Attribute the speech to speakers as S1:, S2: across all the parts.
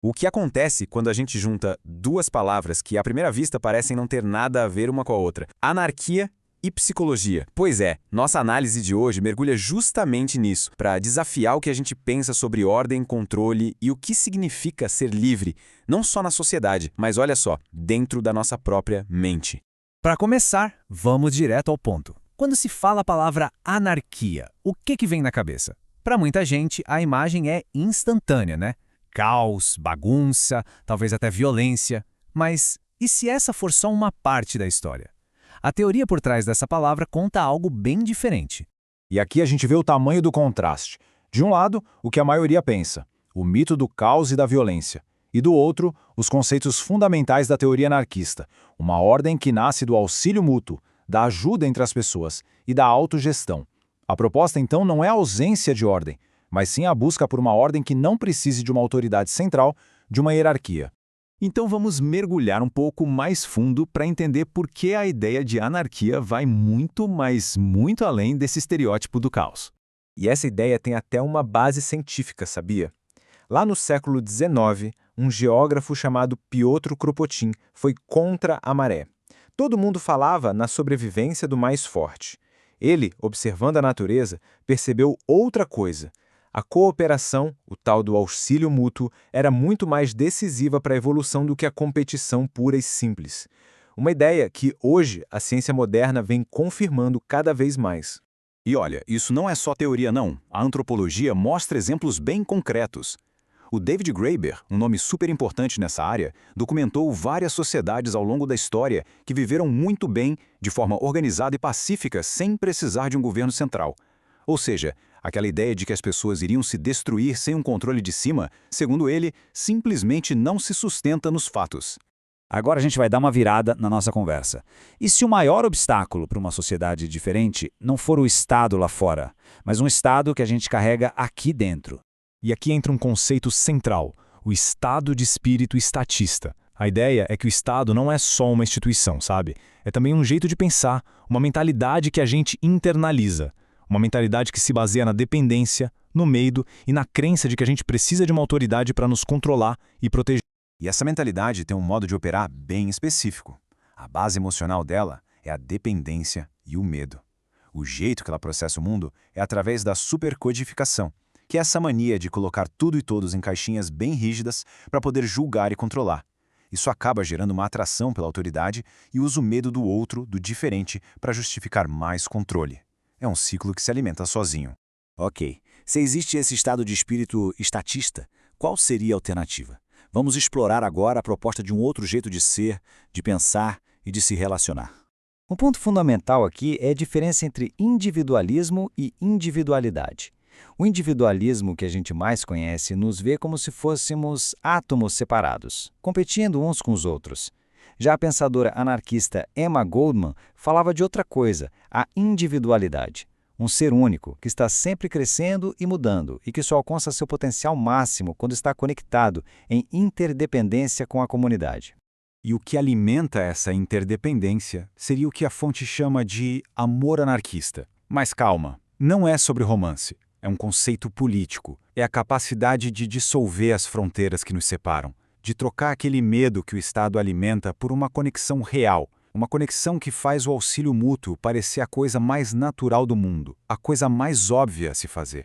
S1: O que acontece quando a gente junta duas palavras que à primeira vista parecem não ter nada a ver uma com a outra? Anarquia e psicologia. Pois é, nossa análise de hoje mergulha justamente nisso, para desafiar o que a gente pensa sobre ordem, controle e o que significa ser livre, não só na sociedade, mas olha só, dentro da nossa própria mente.
S2: Para começar, vamos direto ao ponto. Quando se fala a palavra anarquia, o que vem na cabeça? Para muita gente, a imagem é instantânea, né? Caos, bagunça, talvez até violência. Mas e se essa for só uma parte da história? A teoria por trás dessa palavra conta algo bem diferente.
S3: E aqui a gente vê o tamanho do contraste. De um lado, o que a maioria pensa, o mito do caos e da violência. E do outro, os conceitos fundamentais da teoria anarquista, uma ordem que nasce do auxílio mútuo, da ajuda entre as pessoas e da autogestão. A proposta, então, não é a ausência de ordem, mas sim a busca por uma ordem que não precise de uma autoridade central, de uma hierarquia.
S4: Então vamos mergulhar um pouco mais fundo para entender por que a ideia de anarquia vai muito, mas muito além desse estereótipo do caos.
S5: E essa ideia tem até uma base científica, sabia? Lá no século XIX, um geógrafo chamado Piotr Kropotkin foi contra a maré. Todo mundo falava na sobrevivência do mais forte. Ele, observando a natureza, percebeu outra coisa. A cooperação, o tal do auxílio mútuo, era muito mais decisiva para a evolução do que a competição pura e simples. Uma ideia que, hoje, a ciência moderna vem confirmando cada vez mais.
S4: E olha, isso não é só teoria não. A antropologia mostra exemplos bem concretos. O David Graeber, um nome super importante nessa área, documentou várias sociedades ao longo da história que viveram muito bem, de forma organizada e pacífica, sem precisar de um governo central. Ou seja, aquela ideia de que as pessoas iriam se destruir sem um controle de cima, segundo ele, simplesmente não se sustenta nos fatos.
S2: Agora a gente vai dar uma virada na nossa conversa. E se o maior obstáculo para uma sociedade diferente não for o Estado lá fora, mas um Estado que a gente carrega aqui dentro?
S3: E aqui entra um conceito central, o estado de espírito estatista. A ideia é que o Estado não é só uma instituição, sabe? É também um jeito de pensar, uma mentalidade que a gente internaliza. Uma mentalidade que se baseia na dependência, no medo e na crença de que a gente precisa de uma autoridade para nos controlar e proteger.
S1: E essa mentalidade tem um modo de operar bem específico. A base emocional dela é a dependência e o medo. O jeito que ela processa o mundo é através da supercodificação, que é essa mania de colocar tudo e todos em caixinhas bem rígidas para poder julgar e controlar. Isso acaba gerando uma atração pela autoridade e usa o medo do outro, do diferente, para justificar mais controle. É um ciclo que se alimenta sozinho.
S2: Ok. Se existe esse estado de espírito estatista, qual seria a alternativa? Vamos explorar agora a proposta de um outro jeito de ser, de pensar e de se relacionar.
S6: Um ponto fundamental aqui é a diferença entre individualismo e individualidade. O individualismo que a gente mais conhece nos vê como se fôssemos átomos separados, competindo uns com os outros. Já a pensadora anarquista Emma Goldman falava de outra coisa, a individualidade. Um ser único, que está sempre crescendo e mudando e que só alcança seu potencial máximo quando está conectado em interdependência com a comunidade.
S3: E o que alimenta essa interdependência seria o que a fonte chama de amor anarquista. Mas calma, não é sobre romance. É um conceito político. É a capacidade de dissolver as fronteiras que nos separam, de trocar aquele medo que o Estado alimenta por uma conexão real, uma conexão que faz o auxílio mútuo parecer a coisa mais natural do mundo, a coisa mais óbvia a se fazer.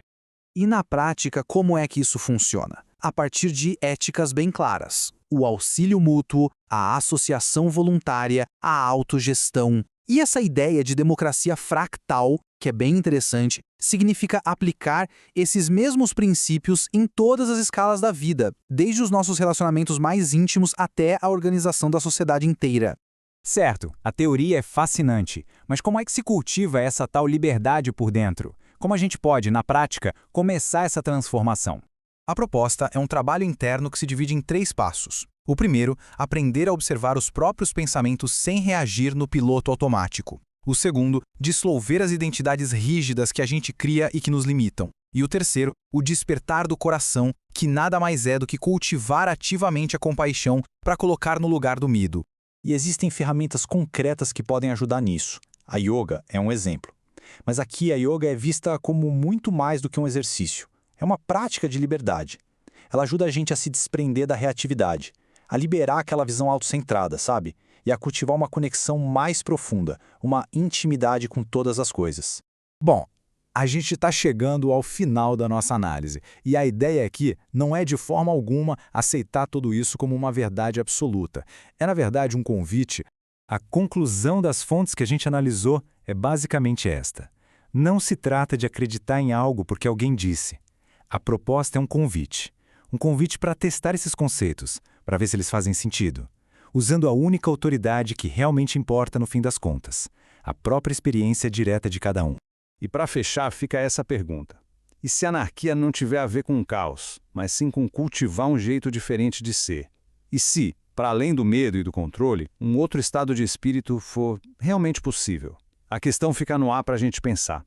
S7: E na prática, como é que isso funciona? A partir de éticas bem claras. O auxílio mútuo, a associação voluntária, a autogestão. E essa ideia de democracia fractal, que é bem interessante, significa aplicar esses mesmos princípios em todas as escalas da vida, desde os nossos relacionamentos mais íntimos até a organização da sociedade inteira.
S3: Certo, a teoria é fascinante, mas como é que se cultiva essa tal liberdade por dentro? Como a gente pode, na prática, começar essa transformação?
S7: A proposta é um trabalho interno que se divide em 3 passos. O primeiro, aprender a observar os próprios pensamentos sem reagir no piloto automático. O segundo, dissolver as identidades rígidas que a gente cria e que nos limitam. E o terceiro, o despertar do coração, que nada mais é do que cultivar ativamente a compaixão para colocar no lugar do medo.
S3: E existem ferramentas concretas que podem ajudar nisso. A yoga é um exemplo. Mas aqui a yoga é vista como muito mais do que um exercício. É uma prática de liberdade.
S4: Ela ajuda a gente a se desprender da reatividade, a liberar aquela visão autocentrada, sabe? E a cultivar uma conexão mais profunda, uma intimidade com todas as coisas.
S3: Bom, a gente está chegando ao final da nossa análise, e a ideia aqui não é de forma alguma aceitar tudo isso como uma verdade absoluta. É, na verdade, um convite. A conclusão das fontes que a gente analisou é basicamente esta. Não se trata de acreditar em algo porque alguém disse. A proposta é um convite para testar esses conceitos, para ver se eles fazem sentido, usando a única autoridade que realmente importa no fim das contas, a própria experiência direta de cada um.
S8: E para fechar, fica essa pergunta. E se a anarquia não tiver a ver com o caos, mas sim com cultivar um jeito diferente de ser? E se, para além do medo e do controle, um outro estado de espírito for realmente possível? A questão fica no ar para a gente pensar.